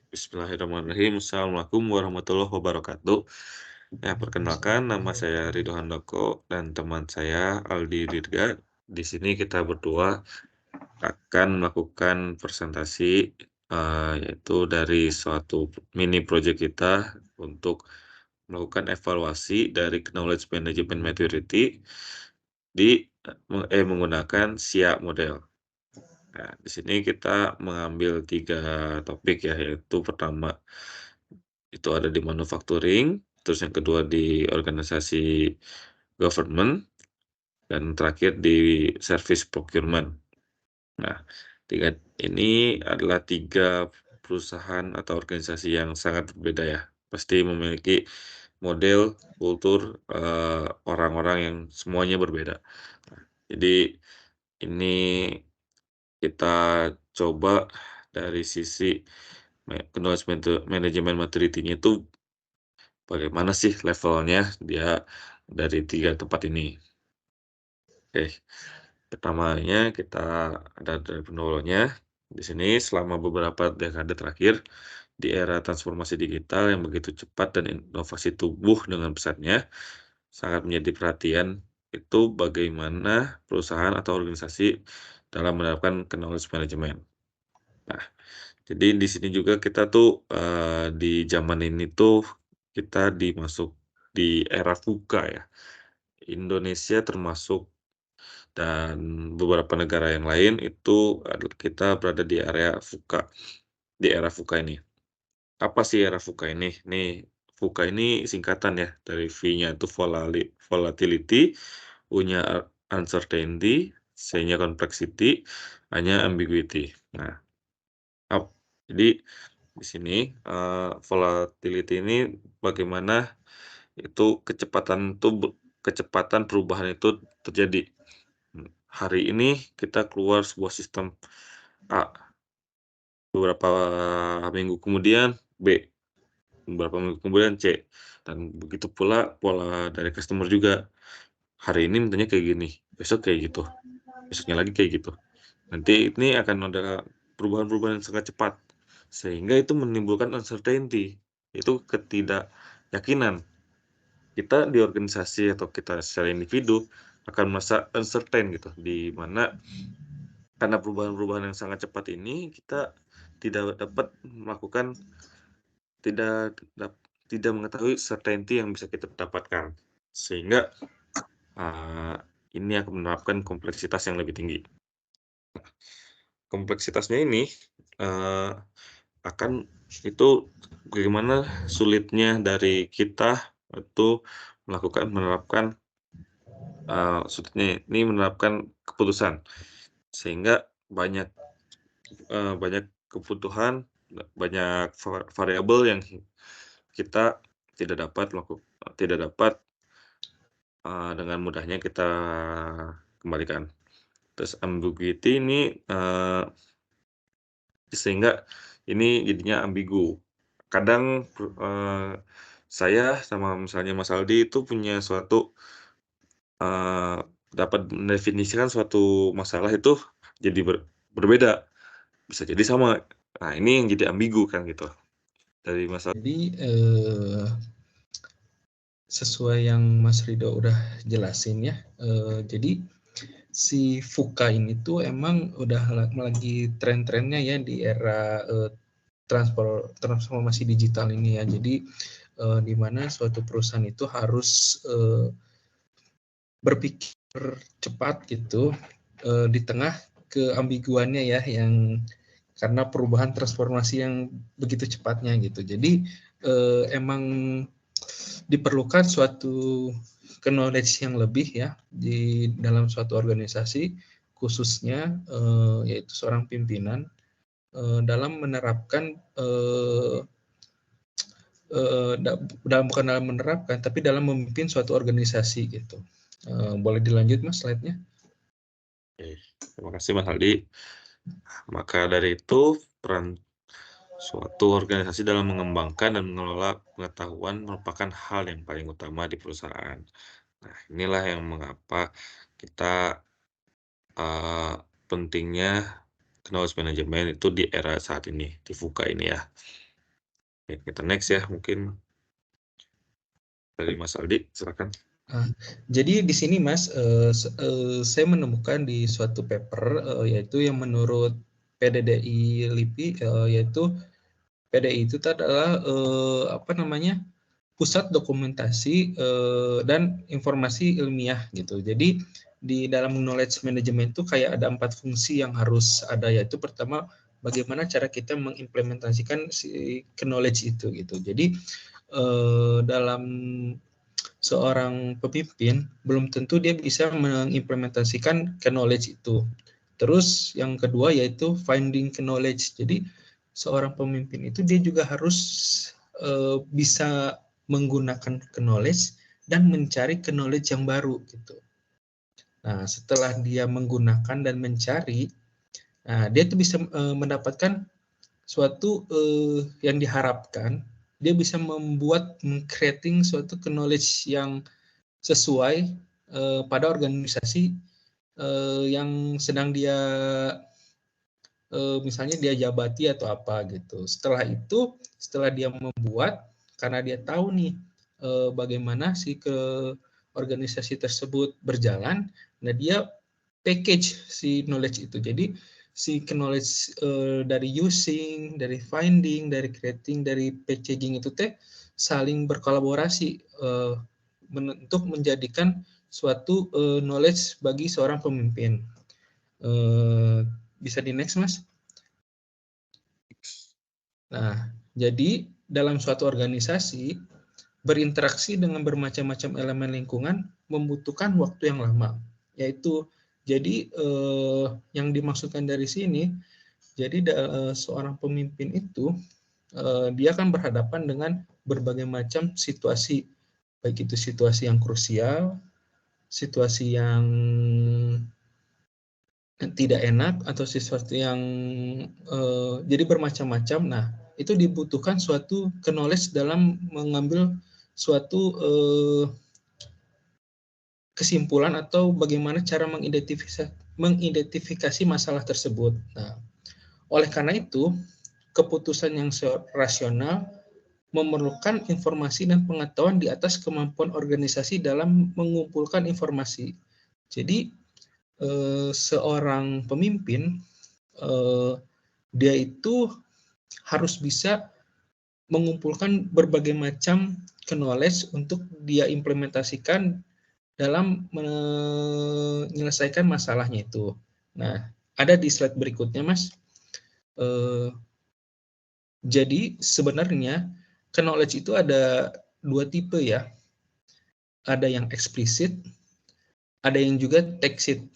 Bismillahirrahmanirrahim. Assalamualaikum warahmatullahi wabarakatuh. Ya, perkenalkan nama saya Ridho Handoko dan teman saya Aldi Dirga. Di sini kita berdua akan melakukan presentasi, yaitu dari suatu mini project kita untuk melakukan evaluasi dari Knowledge Management Maturity di menggunakan SIA model. Nah, di sini kita mengambil 3 topik ya, yaitu pertama itu ada di manufacturing, terus yang kedua di organisasi government, dan terakhir di service procurement. Nah, 3 ini adalah 3 perusahaan atau organisasi yang sangat berbeda ya. Pasti memiliki model, kultur, orang-orang yang semuanya berbeda. Nah, jadi ini kita coba dari sisi knowledge management maturity-nya itu bagaimana sih levelnya dia dari 3 tempat ini. Oke, pertamanya kita ada dari pendahulunya. Di sini selama beberapa dekade terakhir, di era transformasi digital yang begitu cepat dan inovasi tumbuh dengan pesatnya, sangat menjadi perhatian itu bagaimana perusahaan atau organisasi dalam menerapkan knowledge management. Nah, jadi di sini juga kita tuh, di zaman ini tuh kita di era VUCA ya. Indonesia termasuk dan beberapa negara yang lain itu kita berada di area VUCA, di era VUCA ini. Apa sih era VUCA ini? Nih, VUCA ini singkatan ya, dari V-nya itu volatility, U-nya uncertainty, C-nya complexity, A-nya ambiguity. Nah, jadi di sini, volatility ini bagaimana itu kecepatan perubahan itu terjadi. Hari ini kita keluar sebuah sistem A, beberapa minggu kemudian B, beberapa minggu kemudian C, dan begitu pula pola dari customer juga. Hari ini mintanya kayak gini, besok kayak gitu, besoknya lagi kayak gitu. Nanti ini akan ada perubahan-perubahan yang sangat cepat, sehingga itu menimbulkan uncertainty, itu ketidakyakinan. Kita di organisasi atau kita secara individu akan merasa uncertain gitu, di mana karena perubahan-perubahan yang sangat cepat ini kita tidak dapat melakukan tidak dap tidak mengetahui certainty yang bisa kita dapatkan. Sehingga, eee, ini akan menerapkan kompleksitas yang lebih tinggi. Kompleksitasnya ini, eee, akan itu bagaimana sulitnya dari kita itu menerapkan, sulitnya ini menerapkan keputusan. Sehingga banyak, banyak kebutuhan, banyak variabel yang kita tidak dapat, dengan mudahnya kita kembalikan. Terus ambiguity ini, sehingga ini jadinya ambigu. Kadang, saya sama misalnya Mas Aldi itu punya eee, dapat mendefinisikan suatu masalah itu jadi berbeda, bisa jadi sama. Nah, ini yang jadi ambigu kan gitu, dari masalah. Jadi sesuai yang Mas Rido udah jelasin ya, jadi si VUCA ini tuh emang udah lagi tren-trennya ya di era transformasi digital ini ya. Jadi di mana suatu perusahaan itu harus berpikir cepat gitu di tengah keambiguannya ya, yang karena perubahan transformasi yang begitu cepatnya gitu. Jadi emang diperlukan suatu knowledge yang lebih ya di dalam suatu organisasi, khususnya yaitu seorang pimpinan dalam menerapkan bukan dalam menerapkan tapi dalam memimpin suatu organisasi gitu. Boleh dilanjut Mas slide-nya? Oke, terima kasih Mas Aldi. Maka dari itu, peran suatu organisasi dalam mengembangkan dan mengelola pengetahuan merupakan hal yang paling utama di perusahaan. Nah, inilah yang mengapa kita, pentingnya knowledge management itu di era saat ini, di VUCA ini ya. Oke, kita next ya, mungkin dari Mas Aldi, silakan. Jadi di sini Mas, saya menemukan di suatu paper, yaitu yang menurut PDDI LIPI, yaitu PDI itu adalah, apa namanya, Pusat Dokumentasi, dan Informasi Ilmiah gitu. Jadi di dalam knowledge management itu kayak ada 4 fungsi yang harus ada, yaitu pertama, bagaimana cara kita mengimplementasikan si knowledge itu gitu. Jadi, dalam seorang pemimpin belum tentu dia bisa mengimplementasikan knowledge itu. Terus yang kedua yaitu finding knowledge. Jadi seorang pemimpin itu dia juga harus bisa menggunakan knowledge dan mencari knowledge yang baru gitu. Nah, setelah dia menggunakan dan mencari, nah, dia tuh bisa mendapatkan suatu yang diharapkan, dia bisa membuat creating suatu knowledge yang sesuai pada organisasi yang sedang dia misalnya dia jabati atau apa gitu. Setelah itu, setelah dia membuat, karena dia tahu nih bagaimana si ke organisasi tersebut berjalan, nah dia package si knowledge itu. Jadi si knowledge dari using, dari finding, dari creating, dari packaging itu teh saling berkolaborasi untuk menjadikan suatu knowledge bagi seorang pemimpin. Bisa di next Mas? Nah, jadi dalam suatu organisasi berinteraksi dengan bermacam-macam elemen lingkungan membutuhkan waktu yang lama. Yaitu jadi yang dimaksudkan dari sini, jadi seorang pemimpin itu dia akan berhadapan dengan berbagai macam situasi, baik itu situasi yang krusial, situasi yang tidak enak atau sesuatu yang jadi bermacam-macam. Nah, itu dibutuhkan suatu knowledge dalam mengambil suatu kesimpulan atau bagaimana cara mengidentifikasi masalah tersebut. Nah, oleh karena itu, keputusan yang rasional memerlukan informasi dan pengetahuan di atas kemampuan organisasi dalam mengumpulkan informasi. Jadi, seorang pemimpin dia itu harus bisa mengumpulkan berbagai macam knowledge untuk dia implementasikan dalam menyelesaikan masalahnya itu. Nah, ada di slide berikutnya, Mas. Jadi sebenarnya knowledge itu ada 2 tipe ya. Ada yang eksplisit, ada yang juga tacit.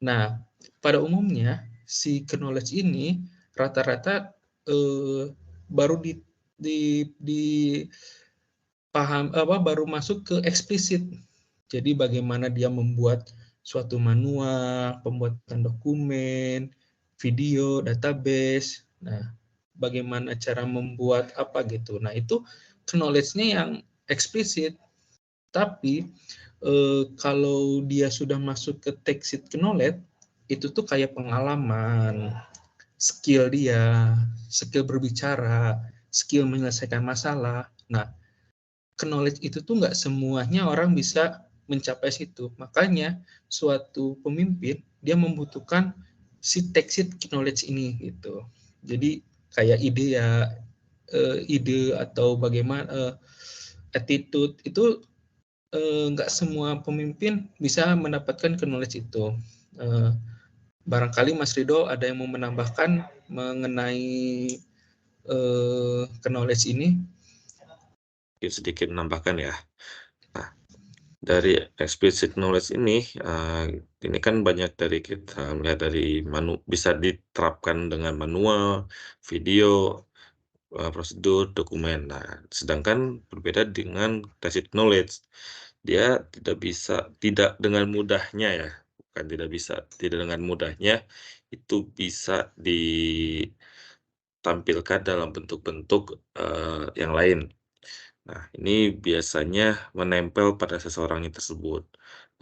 Nah, pada umumnya si knowledge ini rata-rata baru baru masuk ke eksplisit. Jadi bagaimana dia membuat suatu manual, pembuatan dokumen, video, database. Nah, bagaimana cara membuat apa gitu. Nah, itu knowledge-nya yang eksplisit. Tapi kalau dia sudah masuk ke tacit knowledge, itu tuh kayak pengalaman, skill dia, skill berbicara, skill menyelesaikan masalah. Nah, knowledge itu tuh nggak semuanya orang bisa mencapai situ. Makanya suatu pemimpin dia membutuhkan si tacit knowledge ini gitu. Jadi kayak ide atau bagaimana attitude itu nggak semua pemimpin bisa mendapatkan knowledge itu. Barangkali Mas Rido ada yang mau menambahkan mengenai knowledge ini? Sedikit menambahkan ya. Nah, dari explicit knowledge ini kan banyak dari kita melihat dari bisa diterapkan dengan manual, video, prosedur, dokumen. Nah, sedangkan berbeda dengan tacit knowledge. Dia tidak dengan mudahnya ya, bukan tidak dengan mudahnya itu bisa ditampilkan dalam bentuk-bentuk yang lain. Nah, ini biasanya menempel pada seseorang tersebut.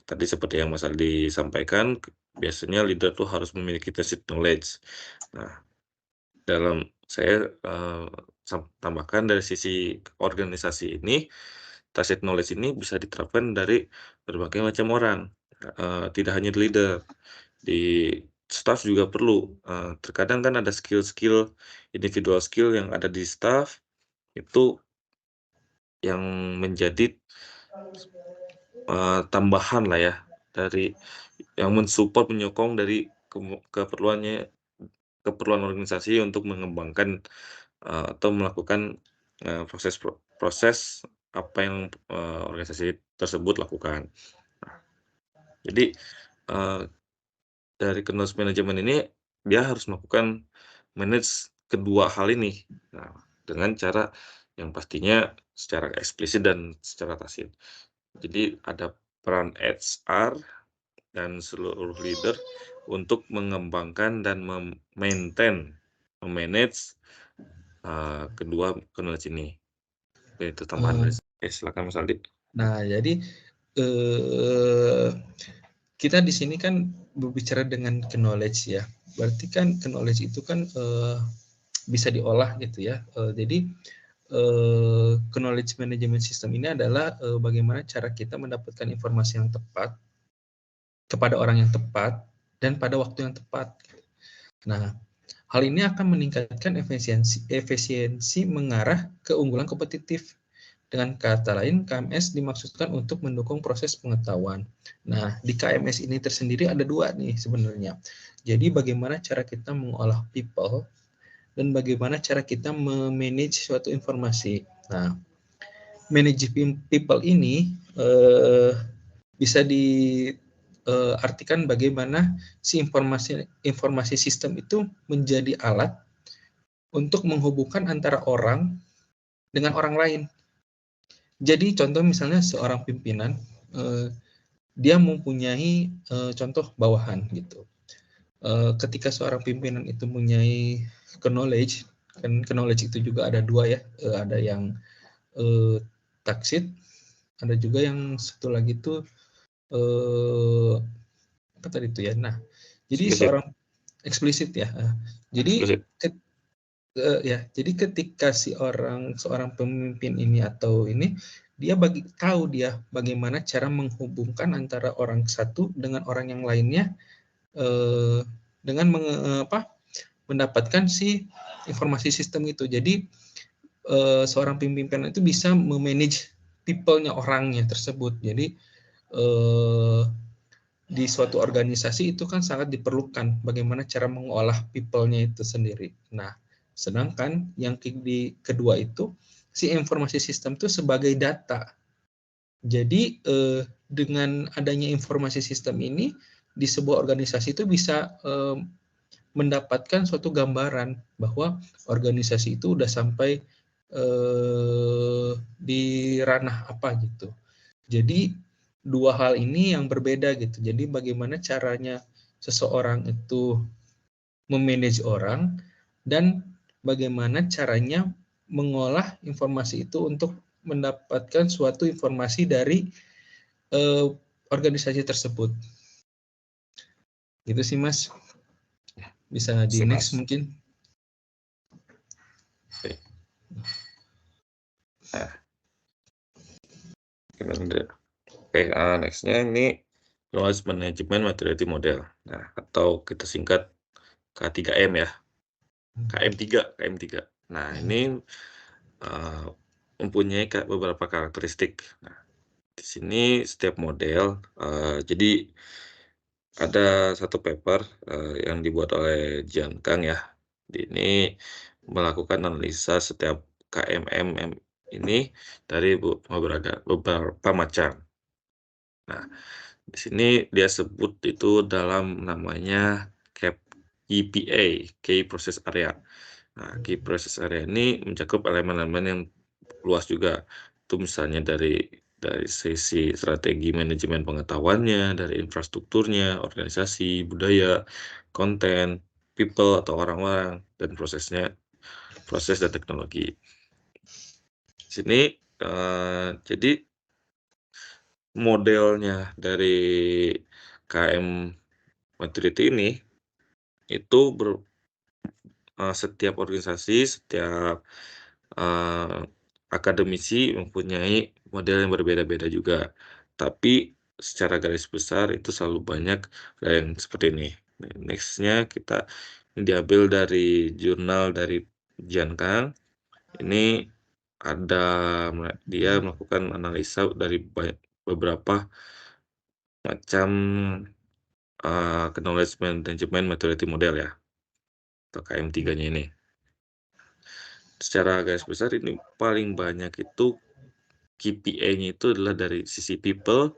Tadi seperti yang Mas Aldi sampaikan, biasanya leader tuh harus memiliki tacit knowledge. Nah, dalam saya, tambahkan dari sisi organisasi ini, tacit knowledge ini bisa diterapkan dari berbagai macam orang, tidak hanya di leader, di staff juga perlu, terkadang kan ada skill-skill, individual skill yang ada di staff, itu yang menjadi, tambahan lah ya, dari yang menyokong dari keperluan organisasi untuk mengembangkan, atau melakukan, proses apa yang, organisasi tersebut lakukan. Nah, jadi, eee, dari knowledge management ini, dia harus melakukan manage kedua hal ini. Nah, dengan cara yang pastinya secara eksplisit dan secara tacit. Jadi ada peran HR dan seluruh leader untuk mengembangkan dan me-manage, kedua knowledge ini. Itu tambahan dari silakan Mas Aldi. Nah, jadi eh, kita di sini kan berbicara dengan knowledge ya. Berarti kan knowledge itu kan bisa diolah gitu ya. Jadi knowledge management system ini adalah bagaimana cara kita mendapatkan informasi yang tepat kepada orang yang tepat dan pada waktu yang tepat. Nah, hal ini akan meningkatkan efisiensi mengarah ke unggulan kompetitif. Dengan kata lain, KMS dimaksudkan untuk mendukung proses pengetahuan. Nah, di KMS ini tersendiri ada dua nih sebenarnya. Jadi bagaimana cara kita mengolah people dan bagaimana cara kita memanage suatu informasi. Nah, manage people ini bisa diartikan bagaimana si informasi sistem itu menjadi alat untuk menghubungkan antara orang dengan orang lain. Jadi contoh misalnya seorang pimpinan, dia mempunyai contoh bawahan gitu. Ketika seorang pimpinan itu mempunyai knowledge, kan knowledge itu juga ada dua ya, ada yang taksit, ada juga yang satu lagi itu apa tadi itu ya. Nah, jadi Eksplisit. seorang eksplisit ya. Jadi Eksplisit. ya, jadi ketika seorang pemimpin ini atau ini dia tahu dia bagaimana cara menghubungkan antara orang satu dengan orang yang lainnya dengan mendapatkan si informasi sistem itu. Jadi seorang pemimpin itu bisa memanage people-nya orangnya tersebut. Jadi di suatu organisasi itu kan sangat diperlukan bagaimana cara mengolah people-nya itu sendiri. Nah, sedangkan yang di kedua itu si informasi sistem itu sebagai data. Jadi dengan adanya informasi sistem ini di sebuah organisasi itu bisa mendapatkan suatu gambaran bahwa organisasi itu udah sampai di ranah apa gitu. Jadi dua hal ini yang berbeda gitu. Jadi bagaimana caranya seseorang itu memanage orang dan bagaimana caranya mengolah informasi itu untuk mendapatkan suatu informasi dari organisasi tersebut. Gitu sih Mas. Bisa di next mungkin. Oke. Nah, oke, nextnya ini knowledge management maturity model. Nah, atau kita singkat K3M ya. KM3. Nah, ini mempunyai beberapa karakteristik. Nah, di sini setiap model, jadi ada satu paper yang dibuat oleh Jian Kang ya. Ini melakukan analisa setiap KMM ini dari beberapa macam. Nah, di sini dia sebut itu dalam namanya KPA, Key Process Area. Nah, Key Process Area ini mencakup elemen-elemen yang luas juga. Itu misalnya dari sisi strategi manajemen pengetahuannya, dari infrastrukturnya, organisasi, budaya, konten, people atau orang-orang, dan proses dan teknologi. Di sini jadi modelnya dari KM Maturity ini itu setiap organisasi, setiap, eee, akademisi mempunyai model yang berbeda-beda juga. Tapi secara garis besar itu selalu banyak yang seperti ini. Nah, next-nya kita diambil dari jurnal dari Jian Kang. Ini ada dia melakukan analisa dari beberapa macam, knowledge management maturity model ya, atau KM3-nya ini. Secara garis besar ini paling banyak itu KPI-nya itu adalah dari sisi people,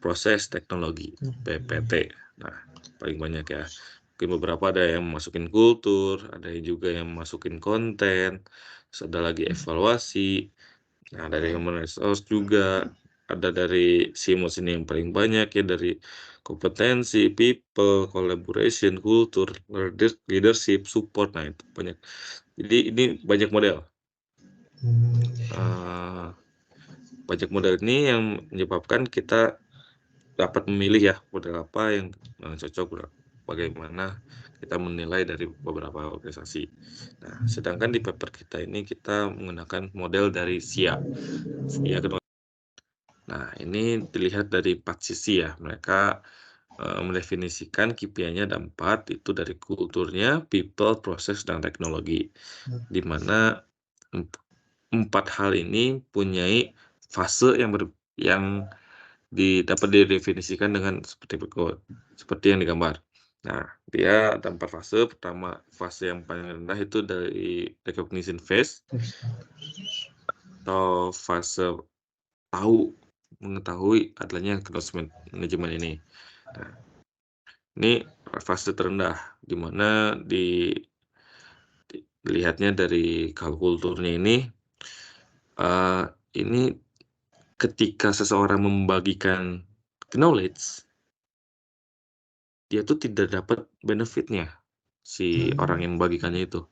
proses, teknologi, PPT. Nah, paling banyak ya. Mungkin beberapa ada yang masukin kultur, ada juga yang masukin konten, terus ada lagi evaluasi. Nah, dari human resource juga, ada dari SIMOS ini yang paling banyak ya, dari kompetensi, people, collaboration, kultur, leadership, support. Nah, itu banyak. Jadi ini banyak model. Uh, banyak model ini yang menyebabkan kita dapat memilih ya model apa yang cocok, bagaimana kita menilai dari beberapa organisasi. Nah, sedangkan di paper kita ini kita menggunakan model dari SIA. Nah, ini dilihat dari 4 sisi ya. Mereka mendefinisikan KPI-nya ada 4, itu dari kulturnya, people, proses, dan teknologi. Di mana 4 hal ini punyai fase yang dapat didefinisikan dengan seperti berikut, seperti yang digambar. Nah, dia ada 4 fase. Pertama, fase yang paling rendah itu dari recognition phase atau fase mengetahui adanya knowledge management ini. Nah, ini fase terendah, di mana dilihatnya dari kulturnya ini ketika seseorang membagikan knowledge, dia tuh tidak dapat benefitnya, si orang yang membagikannya itu.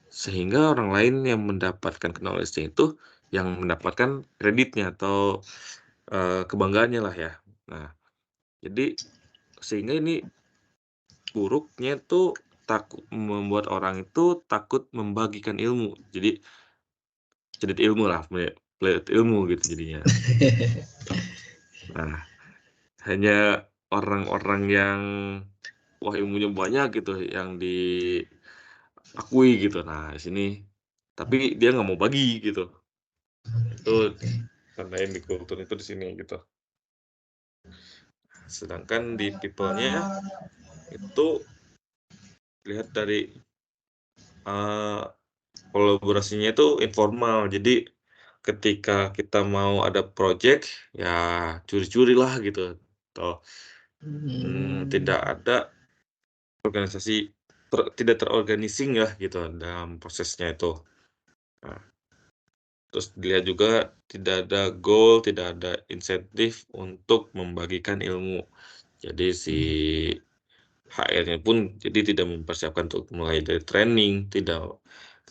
Sehingga orang lain yang mendapatkan knowledge-nya itu, yang mendapatkan kreditnya atau kebanggaannya lah ya. Nah, jadi sehingga ini buruknya tuh membuat orang itu takut membagikan ilmu. Jadi pelit ilmu lah, pelit ilmu gitu jadinya. Nah, hanya orang-orang yang wah ilmunya banyak gitu yang diakui gitu. Nah, di sini tapi dia nggak mau bagi gitu. Itu tandain di kultur itu di sini gitu. Sedangkan di people-nya itu lihat dari kolaborasinya itu informal. Jadi ketika kita mau ada project ya curi-curi lah gitu. Atau tidak ada organisasi tidak terorganising ya gitu dalam prosesnya itu. Nah, terus dilihat juga tidak ada goal, tidak ada insentif untuk membagikan ilmu. Jadi si HR-nya pun jadi tidak mempersiapkan untuk mulai dari training, tidak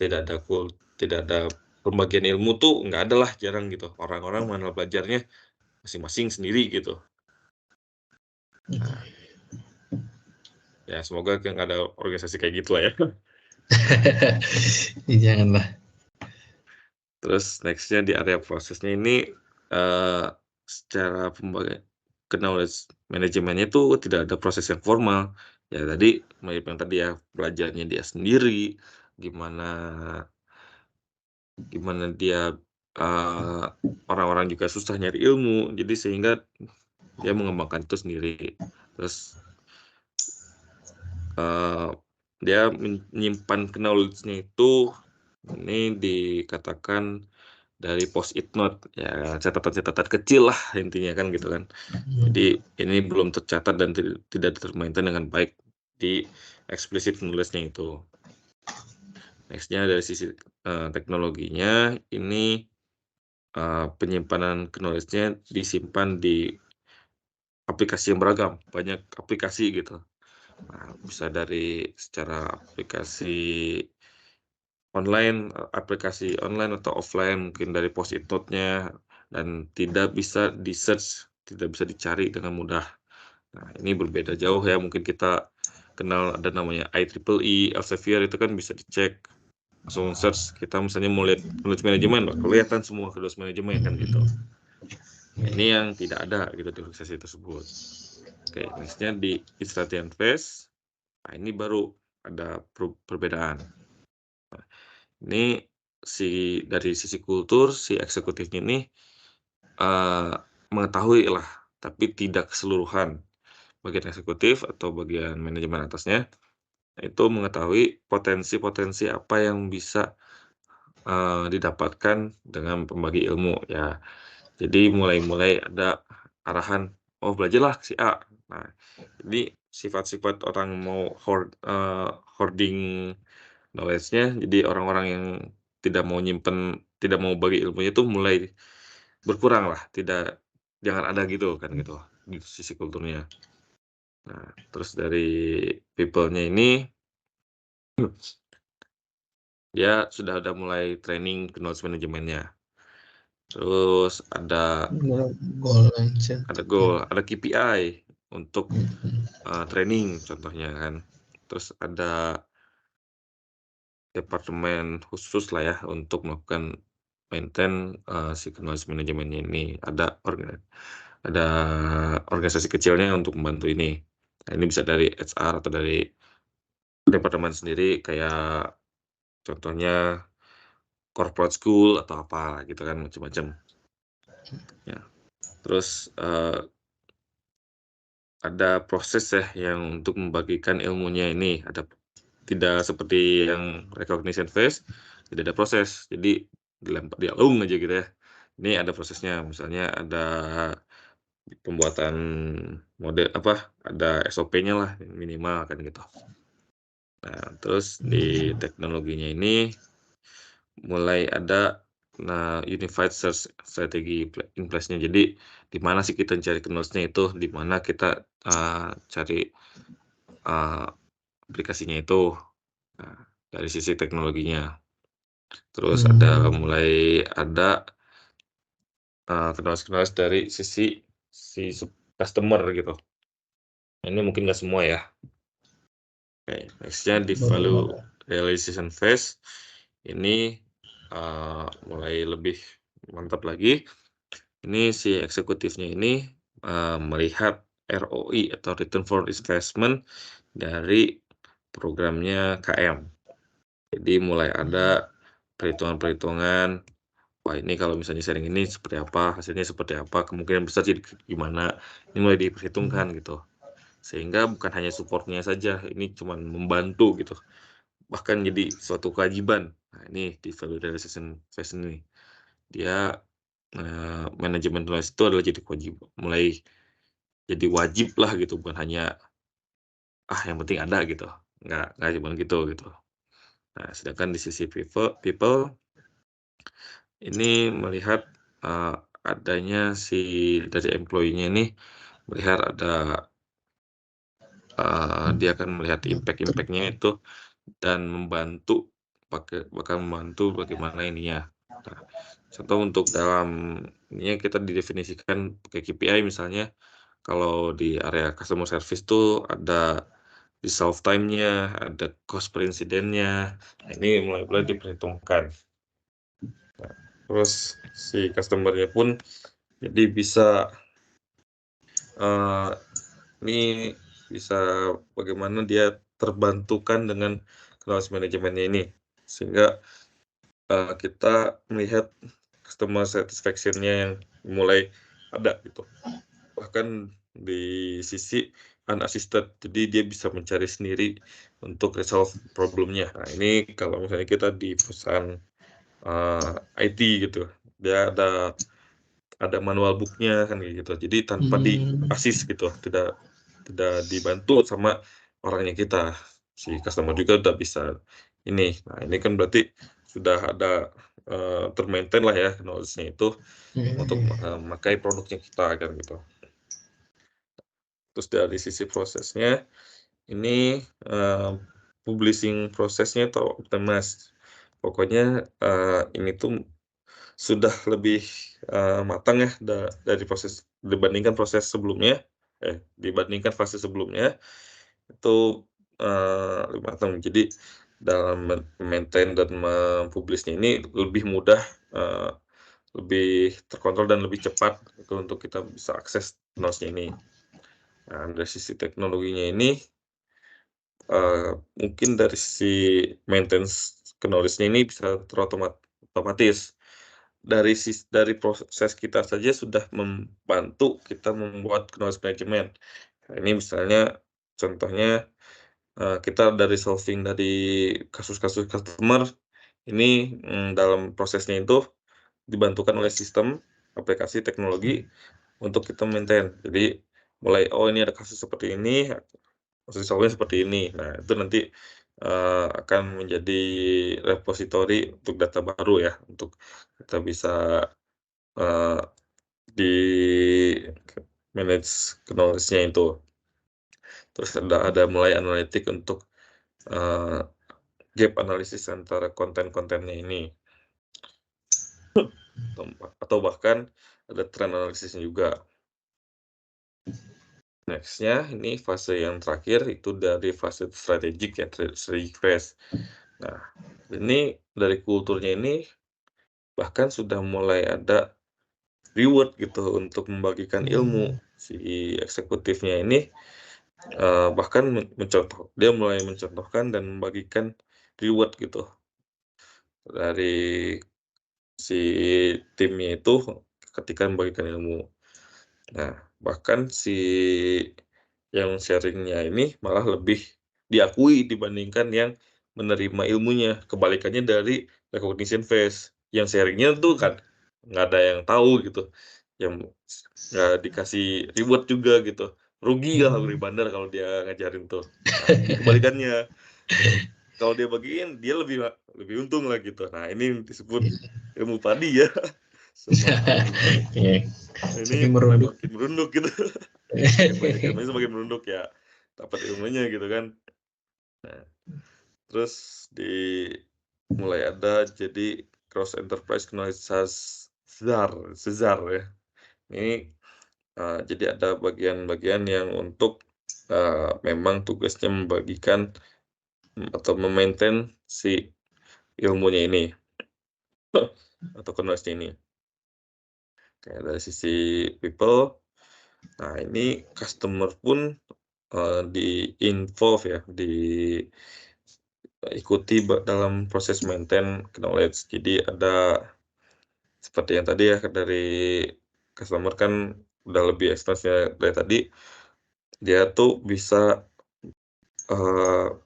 ada pembagian ilmu tuh nggak ada lah, jarang gitu. Orang-orang malah belajarnya masing-masing sendiri gitu. Nah, ya semoga nggak ada organisasi kayak gitu lah ya. Janganlah. Terus next-nya di area prosesnya ini secara knowledge manajemennya itu tidak ada proses yang formal. Ya tadi mirip yang tadi ya, belajarnya dia sendiri, gimana dia orang-orang juga susah nyari ilmu, jadi sehingga dia mengembangkan itu sendiri. Terus dia menyimpan knowledge-nya itu ini dikatakan dari post-it note, ya catatan-catatan kecil lah intinya kan gitu kan. Jadi ini belum tercatat dan tidak termaintain dengan baik di explicit knowledge-nya itu. Next-nya dari sisi teknologinya, ini penyimpanan knowledge-nya disimpan di aplikasi yang beragam, banyak aplikasi gitu. Nah, bisa dari secara aplikasi online atau offline, mungkin dari post-it note-nya, dan tidak bisa di-search, tidak bisa dicari dengan mudah. Nah, ini berbeda jauh ya, mungkin kita kenal ada namanya IEEE, Elsevier, itu kan bisa dicek. Langsung search, kita misalnya mau lihat knowledge management, kelihatan semua knowledge management kan gitu. Nah, ini yang tidak ada gitu di organisasi tersebut. Oke, nextnya di Instruction Phase. Nah, ini baru ada perbedaan. Nah, ini dari sisi kultur, si eksekutifnya ini mengetahui lah, tapi tidak keseluruhan. Bagian eksekutif atau bagian manajemen atasnya itu mengetahui potensi-potensi apa yang bisa didapatkan dengan pembagi ilmu ya. Jadi mulai ada arahan, oh belajarlah si A. Nah, jadi sifat-sifat orang mau hoarding knowledge-nya, jadi orang-orang yang tidak mau nyimpen, tidak mau bagi ilmunya itu mulai berkurang lah, jangan ada gitu kan gitu, di sisi kulturnya. Nah, terus dari people-nya ini dia sudah ada mulai training knowledge manajemennya. Terus ada goal, ada KPI untuk training contohnya kan. Terus ada departemen khusus lah ya untuk melakukan maintain si knowledge manajemennya ini. Ada organisasi kecilnya untuk membantu ini. Nah, ini bisa dari HR atau dari departemen sendiri, kayak contohnya corporate school atau apa gitu kan, macam-macam. Ya. Terus ada proses ya yang untuk membagikan ilmunya ini. Tidak seperti yang recognition phase, tidak ada proses. Jadi dialung aja gitu ya. Ini ada prosesnya, misalnya ada pembuatan model ada SOP-nya lah minimal kan gitu. Nah, terus di teknologinya ini mulai ada unified search strategy in place-nya. Jadi di mana sih kita cari knowledge-nya itu, di mana kita cari aplikasinya itu. Nah, dari sisi teknologinya. Terus mulai ada knowledge dari sisi si customer gitu. Ini mungkin nggak semua ya. Oke, nextnya di value realization phase. Ini mulai lebih mantap lagi. Ini si eksekutifnya ini melihat ROI atau return for investment dari programnya KM. Jadi mulai ada perhitungan-perhitungan, wah ini kalau misalnya sharing ini seperti apa, hasilnya seperti apa, kemungkinan besar jadi gimana, ini mulai diperhitungkan gitu. Sehingga bukan hanya supportnya saja, ini cuma membantu gitu, bahkan jadi suatu kewajiban. Nah, ini di value realization phase ini. Dia manajemen knowledge itu adalah jadi kewajiban, mulai jadi wajib lah gitu, bukan hanya yang penting ada gitu. Nggak cuma gitu. Nah, sedangkan di sisi people ini melihat adanya dari employee-nya ini melihat ada dia akan melihat impact-nya itu dan bakal membantu bagaimana ininya. Nah, contoh untuk dalam ini kita didefinisikan pakai KPI, misalnya kalau di area customer service tuh ada resolve time-nya, ada cost per incident-nya. Nah, ini mulai diperhitungkan. Nah, terus si customer-nya pun jadi bisa ini bisa bagaimana dia terbantukan dengan knowledge manajemennya ini, sehingga kita melihat customer satisfaction-nya yang mulai ada gitu. Bahkan di sisi unassisted, jadi dia bisa mencari sendiri untuk resolve problemnya. Nah, ini kalau misalnya kita di perusahaan IT gitu, dia ada manual book-nya kan gitu. Jadi tanpa di-assist gitu, tidak dibantu sama orangnya kita. Si customer juga udah bisa ini. Nah, ini kan berarti sudah ada ter-maintain lah ya knowledge-nya itu untuk memakai produknya kita kan gitu. Terus dari sisi prosesnya ini publishing prosesnya atau optimize. Pokoknya ini tuh sudah lebih matang ya dari dibandingkan fase sebelumnya, itu lebih matang. Jadi dalam maintain dan mempublishnya ini lebih mudah, lebih terkontrol dan lebih cepat itu untuk kita bisa akses knowledge-nya ini. Nah, dari sisi teknologinya ini, mungkin dari sisi maintenance knowledge-nya ini bisa otomatis. Dari proses kita saja sudah membantu kita membuat knowledge management. Nah, ini misalnya contohnya, kita dari solving dari kasus-kasus customer ini, dalam prosesnya itu dibantukan oleh sistem, aplikasi, teknologi untuk kita maintain. Jadi mulai, "Oh, ini ada kasus seperti ini, proses solving seperti ini." Nah, itu nanti, akan menjadi repository untuk data baru ya, untuk kita bisa, eee, di-manage knowledge-nya itu. Terus ada mulai analitik untuk, eee, gap analisis antara konten-kontennya ini, atau bahkan ada trend analisisnya juga. Next-nya ini fase yang terakhir itu dari fase strategik ya, strategic phase. Nah, ini dari kulturnya ini bahkan sudah mulai ada reward gitu untuk membagikan ilmu. Si eksekutifnya ini, bahkan dia mulai mencontohkan dan membagikan reward gitu dari si timnya itu ketika membagikan ilmu. Nah, bahkan si yang sharing-nya ini malah lebih diakui dibandingkan yang menerima ilmunya. Kebalikannya dari recognition phase, yang sharing-nya tuh kan nggak ada yang tahu gitu, yang nggak dikasih reward juga gitu. Rugi lah beli bandar kalau dia ngajarin tuh. Nah, ini kebalikannya, kalau dia bagiin dia lebih untung lah gitu. Nah, ini disebut ilmu padi ya. Semakin Ya, ini saking merunduk. makin merunduk gitu. Semakin banyak ilmunya semakin merunduk ya, dapat ilmunya gitu kan. Nah, terus mulai ada jadi cross enterprise knowledge Cesar ya. Ini, jadi ada bagian-bagian yang untuk, memang tugasnya membagikan, atau memaintain si ilmunya ini atau knowledge-nya ini. Kayak dari sisi people, nah ini customer pun, di-involve ya, ikuti dalam proses maintain knowledge. Jadi ada seperti yang tadi ya, dari customer kan udah lebih ekspresnya dari tadi, dia tuh bisa,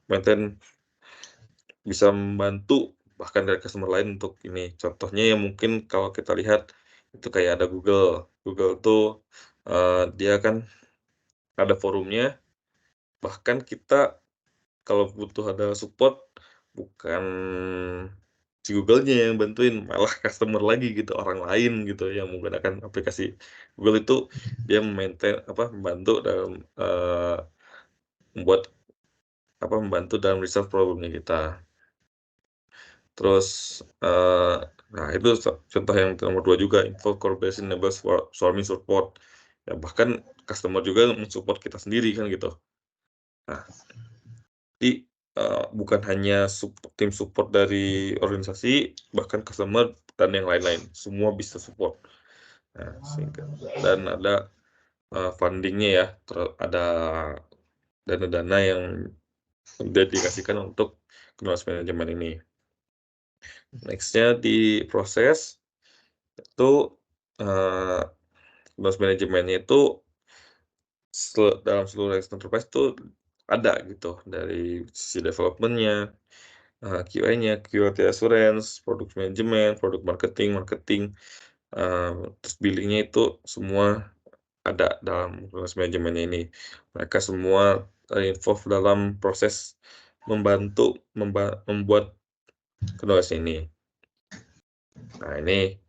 maintain, bisa membantu bahkan dari customer lain untuk ini. Contohnya yang mungkin kalau kita lihat itu kayak ada Google. Google tuh, dia kan ada forumnya, bahkan kita kalau butuh ada support, bukan si Google-nya yang bantuin, malah customer lagi gitu, orang lain gitu yang menggunakan aplikasi Google itu, dia membantu dalam, membuat membantu dalam resolve problem-nya kita. Terus, nah itu contoh yang nomor 2 juga, involve collaboration enables swarming support. Ya bahkan customer juga men-support kita sendiri kan gitu. Nah, jadi, bukan hanya tim support dari organisasi, bahkan customer dan yang lain-lain, semua bisa support. Nah, dan ada, funding-nya ya, ada dana-dana yang didedikasikan untuk knowledge management ini. Next-nya di proses, itu, eee, knowledge management-nya itu dalam seluruh enterprise tuh ada gitu, dari sisi development-nya, QA-nya, quality assurance, product management, product marketing, terus billing-nya itu semua ada dalam knowledge management-nya ini. Mereka semua, involve dalam proses membantu membuat knowledge ini. Nah, ini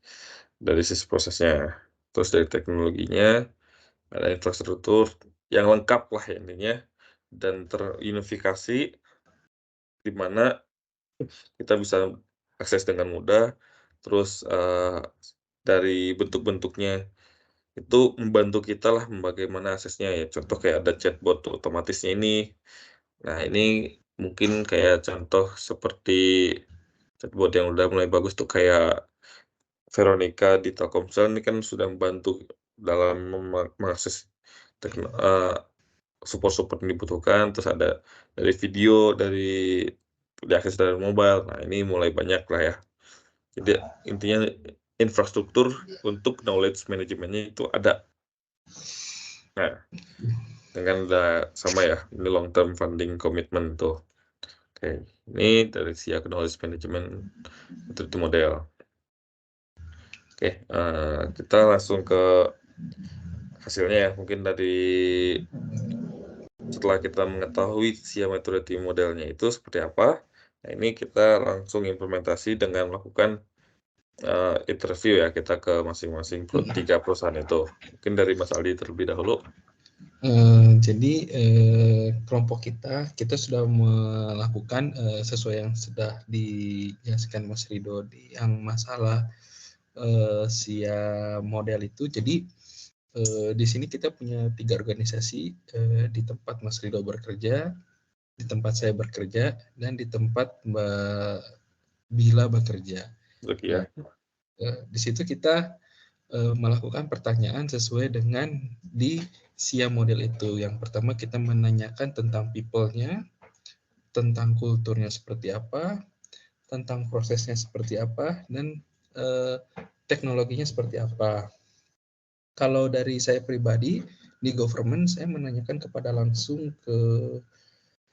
dari sisi prosesnya. Terus dari teknologinya, ada infrastruktur yang lengkap lah intinya, dan terunifikasi, di mana kita bisa akses dengan mudah. Terus, dari bentuk-bentuknya itu membantu kita lah bagaimana aksesnya ya. Contoh kayak ada chatbot otomatisnya ini, Nah, ini mungkin kayak contoh seperti chatbot yang udah mulai bagus tuh kayak Veronica di Telkomsel ini kan sudah membantu dalam mengakses support-support yang dibutuhkan, terus ada dari video, dari diakses dari mobile. Nah, ini mulai banyak lah ya. Jadi intinya infrastruktur untuk knowledge manajemennya itu ada. Nah, dengan udah sama ya, ini long term funding commitment tuh. Oke, ini dari si knowledge management itu model. Oke, kita langsung ke hasilnya ya. Mungkin dari setelah kita mengetahui SIA maturity modelnya itu seperti apa, nah ini kita langsung implementasi dengan melakukan interview ya kita ke masing-masing 3 perusahaan itu. Mungkin dari Mas Aldi terlebih dahulu. Jadi kelompok kita sudah melakukan sesuai yang sudah dijelaskan Mas Rido di yang masalah SIA model itu. Jadi di sini kita punya 3 organisasi di tempat Mas Rido bekerja, di tempat saya bekerja, dan di tempat Mbak Bila bekerja. Ya. Di situ kita melakukan pertanyaan sesuai dengan di SIA model itu. Yang pertama kita menanyakan tentang people-nya, tentang kulturnya seperti apa, tentang prosesnya seperti apa, dan teknologinya seperti apa. Kalau dari saya pribadi, di government saya menanyakan kepada langsung ke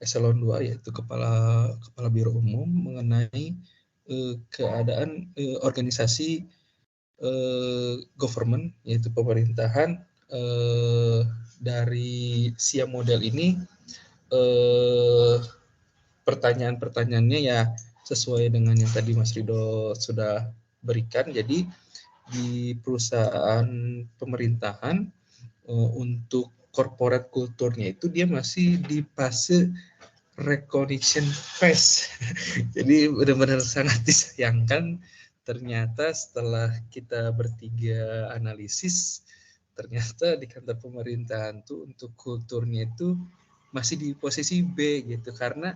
eselon 2 yaitu kepala biro umum mengenai keadaan organisasi government yaitu pemerintahan dari SIA model ini pertanyaan-pertanyaannya ya sesuai dengan yang tadi Mas Rido sudah berikan. Jadi di perusahaan pemerintahan untuk corporate kulturnya itu dia masih di fase recognition phase. Jadi benar-benar sangat disayangkan ternyata setelah kita bertiga analisis ternyata di kantor pemerintahan tuh untuk kulturnya itu masih di posisi B gitu karena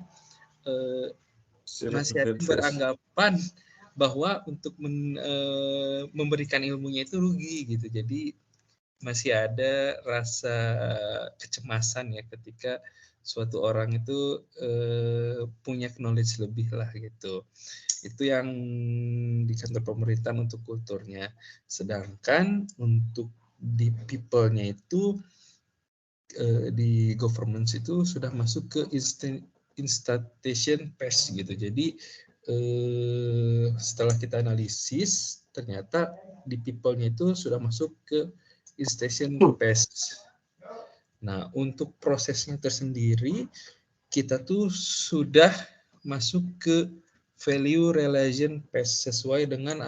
masih ada yang beranggapan bahwa untuk memberikan ilmunya itu rugi gitu. Jadi masih ada rasa kecemasan ya ketika suatu orang itu punya knowledge lebih lah gitu. Itu yang di kantor pemerintahan untuk kulturnya. Sedangkan untuk di people-nya itu di government itu sudah masuk ke installation phase gitu. Jadi setelah kita analisis ternyata di people-nya itu sudah masuk ke installation phase. Nah, untuk prosesnya tersendiri kita tuh sudah masuk ke value relation phase sesuai dengan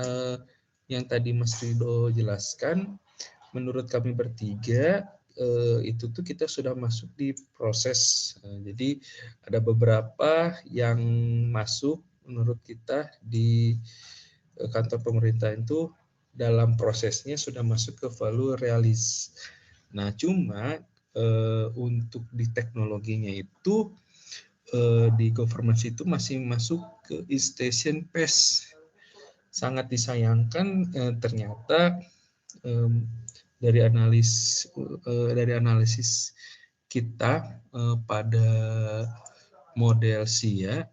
yang tadi Mas Rido jelaskan. Menurut kami bertiga itu tuh kita sudah masuk di proses. Jadi ada beberapa yang masuk menurut kita di kantor pemerintah itu dalam prosesnya sudah masuk ke value realis. Nah, cuma untuk di teknologinya itu di government itu masih masuk ke station phase. Sangat disayangkan ternyata dari analisis kita pada model SIA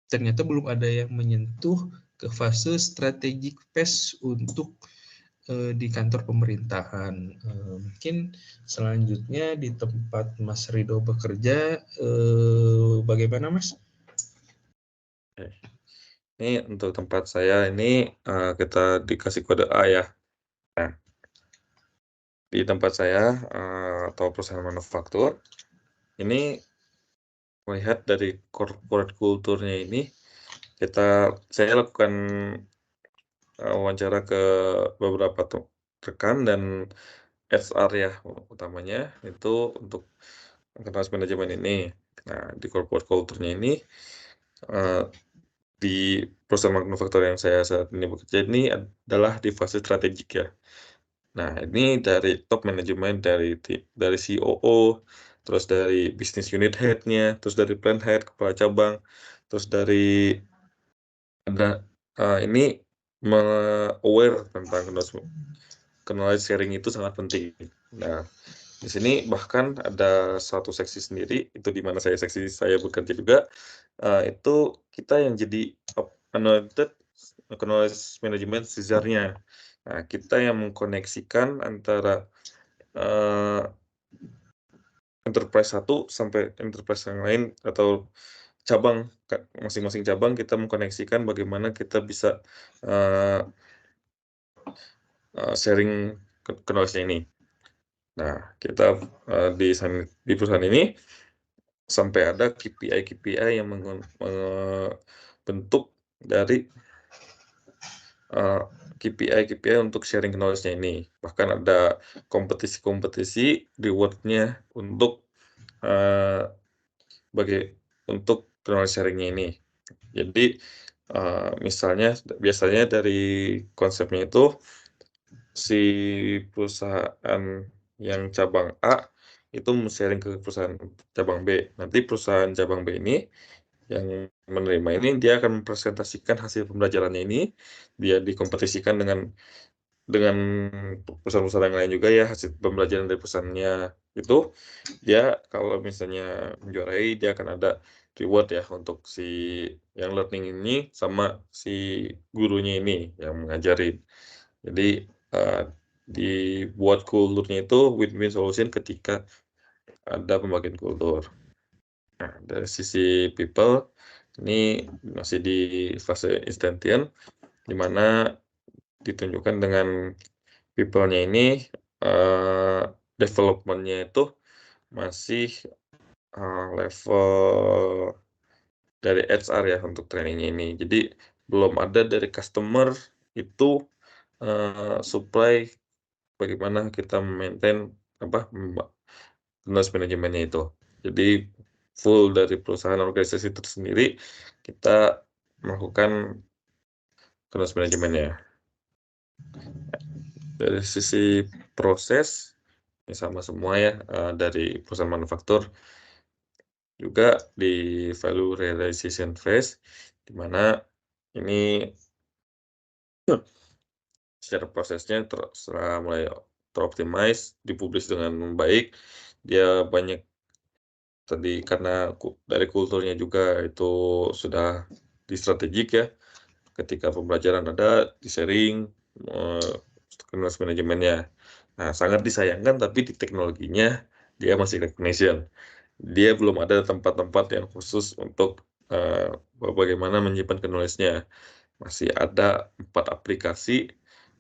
ternyata belum ada yang menyentuh ke fase strategic phase untuk di kantor pemerintahan. Mungkin selanjutnya di tempat Mas Rido bekerja, bagaimana Mas? Ini untuk tempat saya ini kita dikasih kode A ya. Nah, di tempat saya atau perusahaan manufaktur ini melihat dari corporate kulturnya ini saya lakukan wawancara ke beberapa rekan dan HR ya utamanya itu untuk knowledge manajemen ini. Nah, di corporate culture-nya ini di perusahaan manufaktur yang saya saat ini bekerja ini adalah di fase strategik ya. Nah, ini dari top manajemen dari COO terus dari business unit head-nya, terus dari plant head, kepala cabang, terus dari ada ini aware tentang knowledge sharing itu sangat penting. Nah, di sini bahkan ada satu seksi sendiri, itu di mana seksi saya bekerja juga, itu kita yang jadi anointed knowledge management Caesar-nya. Nah, kita yang mengkoneksikan antara enterprise satu sampai enterprise yang lain atau cabang, masing-masing cabang kita mengkoneksikan bagaimana kita bisa sharing knowledge-nya ini. Nah, kita di perusahaan ini sampai ada KPI yang bentuk dari KPI untuk sharing knowledge-nya ini. Bahkan ada kompetisi-kompetisi reward-nya untuk untuk knowledge sharing-nya ini. Jadi misalnya biasanya dari konsepnya itu si perusahaan yang cabang A itu sharing ke perusahaan cabang B. Nanti perusahaan cabang B ini yang menerima ini dia akan mempresentasikan hasil pembelajarannya ini, dia dikompetisikan dengan perusahaan-perusahaan yang lain juga ya, hasil pembelajaran dari perusahaannya itu, dia kalau misalnya menjuarai dia akan ada reward ya untuk si yang learning ini sama si gurunya ini yang mengajarin. Jadi dibuat kulturnya itu win-win solution ketika ada pembagian kultur. Nah, dari sisi people ini masih di fase instantian, di mana ditunjukkan dengan people-nya ini development-nya itu masih level dari HR ya untuk trainingnya ini. Jadi belum ada dari customer itu supply bagaimana kita maintain knowledge manajemennya itu. Jadi full dari perusahaan organisasi itu sendiri kita melakukan knowledge manajemennya. Dari sisi proses ini sama semua ya, dari perusahaan manufaktur juga di value realization phase, di mana ini secara prosesnya setelah mulai teroptimize, dipublish dengan baik, dia banyak tadi karena dari kulturnya juga itu sudah strategik ya, ketika pembelajaran ada, di-sharing knowledge manajemennya. Nah, sangat disayangkan tapi di teknologinya dia masih recognition. Dia belum ada tempat-tempat yang khusus untuk bagaimana menyimpan knowledge-nya. Masih ada 4 aplikasi,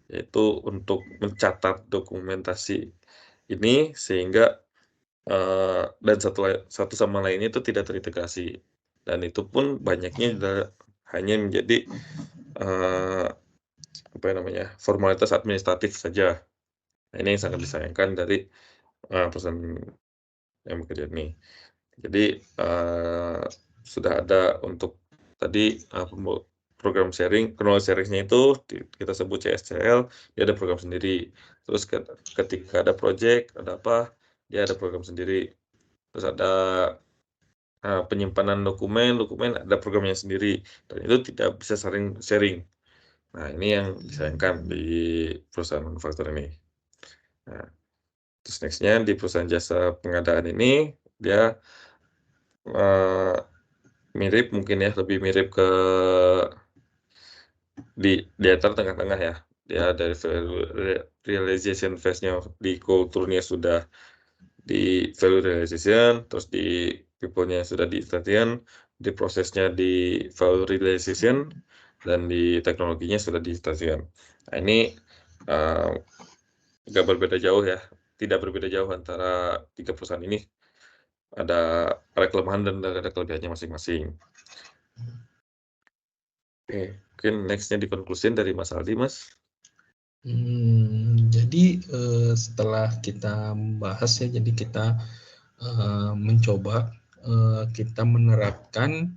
yaitu untuk mencatat dokumentasi ini sehingga dan satu sama lainnya itu tidak terintegrasi. Dan itu pun banyaknya hanya menjadi formalitas administratif saja. Nah, ini yang sangat disayangkan dari perusahaan yang bekerja ini. Jadi sudah ada untuk tadi program sharing, knowledge sharing-nya itu kita sebut CSCL, dia ada program sendiri. Terus ketika ada project, ada apa, dia ada program sendiri. Terus ada penyimpanan dokumen ada programnya sendiri, dan itu tidak bisa saling sharing. Nah, ini yang disayangkan di perusahaan manufaktur ini. Nah, terus next-nya di perusahaan jasa pengadaan ini, dia mirip mungkin ya, lebih mirip ke di antara tengah-tengah ya. Dia dari realization phase-nya di kulturnya sudah di value realization, terus di people-nya sudah di instantian, di prosesnya di value realization, dan di teknologinya sudah di instantian. Nah, ini nggak berbeda jauh ya, tidak berbeda jauh antara 3 perusahaan ini. Ada kelemahan dan ada kelebihannya masing-masing. Oke, mungkin next-nya dikonklusin dari Mas Aldi, Mas. Jadi setelah kita membahas ya, jadi kita mencoba kita menerapkan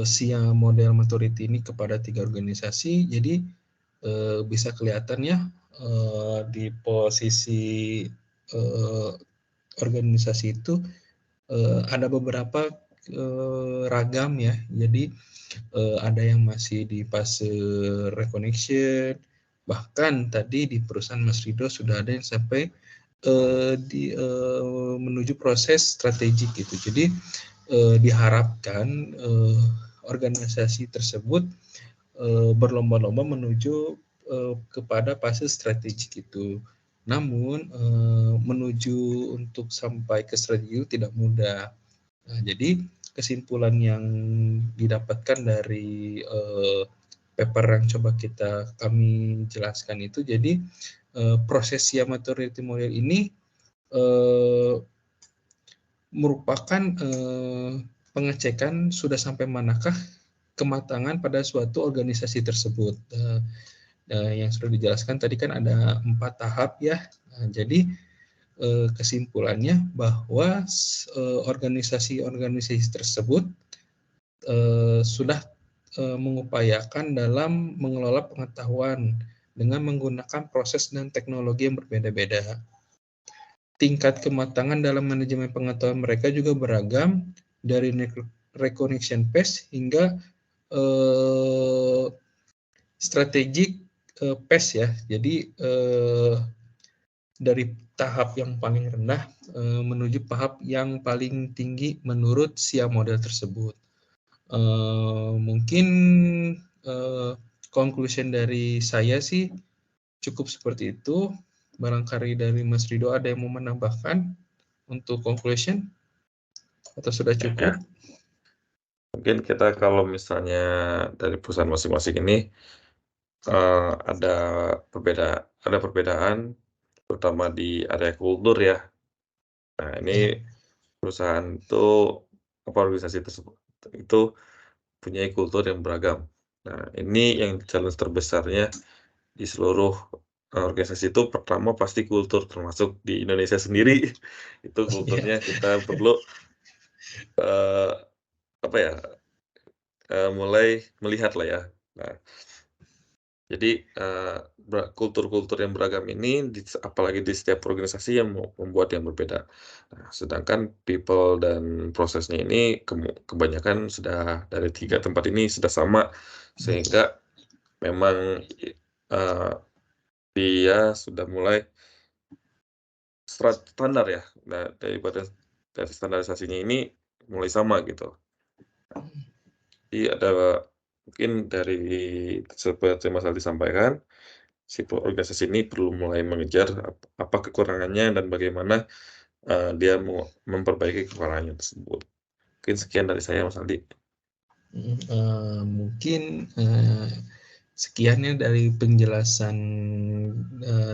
SIA model maturity ini kepada 3 organisasi. Jadi bisa kelihatan ya di posisi organisasi itu ada beberapa ragam ya. Jadi ada yang masih di fase reconnection, bahkan tadi di perusahaan Mas Rido sudah ada yang sampai menuju proses strategik gitu. Jadi diharapkan organisasi tersebut berlomba-lomba menuju kepada fase strategik itu. Namun menuju untuk sampai ke strategi itu tidak mudah. Nah, jadi kesimpulan yang didapatkan dari paper yang coba kami jelaskan itu, jadi proses SIA maturity model ini merupakan pengecekan sudah sampai manakah kematangan pada suatu organisasi tersebut. Yang sudah dijelaskan tadi kan ada 4 tahap ya. Nah, jadi kesimpulannya bahwa organisasi-organisasi tersebut sudah mengupayakan dalam mengelola pengetahuan dengan menggunakan proses dan teknologi yang berbeda-beda. Tingkat kematangan dalam manajemen pengetahuan mereka juga beragam, dari reconnection phase hingga strategic phase ya. Jadi dari tahap yang paling rendah menuju tahap yang paling tinggi menurut SIA model tersebut. Mungkin conclusion dari saya sih cukup seperti itu. Barangkali dari Mas Rido ada yang mau menambahkan untuk conclusion atau sudah cukup? Ya, mungkin kita kalau misalnya dari perusahaan masing-masing ini ada perbedaan terutama di area kultur ya. Nah, Ya. ini perusahaan itu organisasi tersebut itu punya kultur yang beragam. Nah, ini yang challenge terbesarnya di seluruh organisasi itu pertama pasti kultur, termasuk di Indonesia sendiri. Itu Ya. kulturnya kita perlu apa ya, mulai melihat lah ya. Nah, jadi kultur-kultur yang beragam ini apalagi di setiap organisasi yang membuat yang berbeda. Nah, sedangkan people dan prosesnya ini kebanyakan sudah dari 3 tempat ini sudah sama, sehingga memang dia sudah mulai standar ya. Nah, dari standarisasinya ini mulai sama gitu. Jadi ada mungkin dari seperti Mas Aldi sampaikan, si organisasi ini perlu mulai mengejar apa kekurangannya dan bagaimana dia mau memperbaiki kekurangannya tersebut. Mungkin sekian dari saya, Mas Aldi. Mungkin sekiannya dari penjelasan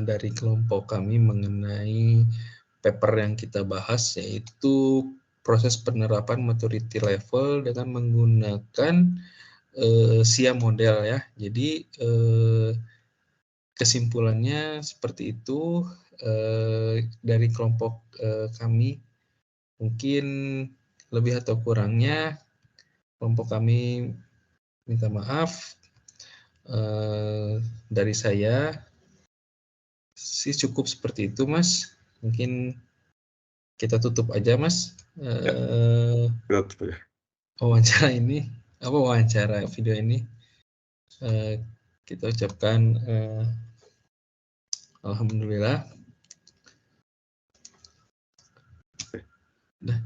dari kelompok kami mengenai paper yang kita bahas, yaitu proses penerapan maturity level dengan menggunakan SIA model ya. Jadi kesimpulannya seperti itu dari kelompok kami. Mungkin lebih atau kurangnya kelompok kami minta maaf. Dari saya sih cukup seperti itu, Mas. Mungkin kita tutup aja, Mas. Ya. Wawancara video ini. Kita ucapkan alhamdulillah. Dah.